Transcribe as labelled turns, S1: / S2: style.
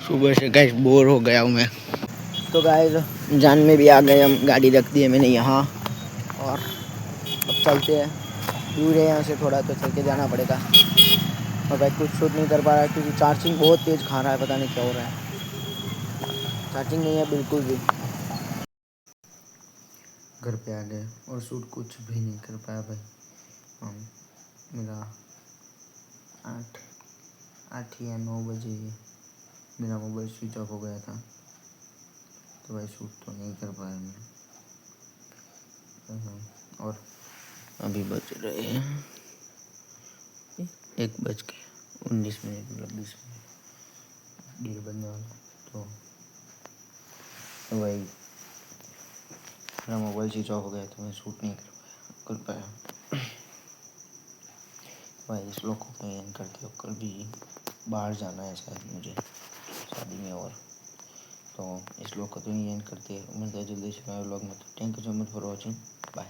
S1: सुबह से guys bore हो गया हूँ मैं। तो गाइस जान में भी आ गए हम, गाड़ी रख दी है मैंने यहाँ और अब चलते हैं। दूर है यहाँ से थोड़ा, तो चल के जाना पड़ेगा। और भाई कुछ शूट नहीं कर पा रहा है क्योंकि चार्जिंग बहुत तेज़ खा रहा है, पता नहीं क्या हो रहा है। चार्जिंग नहीं है बिल्कुल भी। घर पे आ गए और शूट कुछ भी नहीं कर पाया भाई हम। मेरा 8 या 9 बजे मेरा मोबाइल स्विच ऑफ हो गया था, तो भाई शूट तो नहीं कर पाया मैं। और अभी बज रहे हैं 1:19, मतलब 20 मिनट, 1:30 बजने वाला। तो भाई मेरा मोबाइल स्विच ऑफ हो गया तो मैं शूट नहीं कर पाया। भाई इस लोग को एंड करते हो, कल भी बाहर जाना है शायद मुझे शादी में, और तो इस लोग को तो नहीं एंड करते। मिलते हैं जल्दी से नए व्लॉग में। तो thank you so much for watching, bye.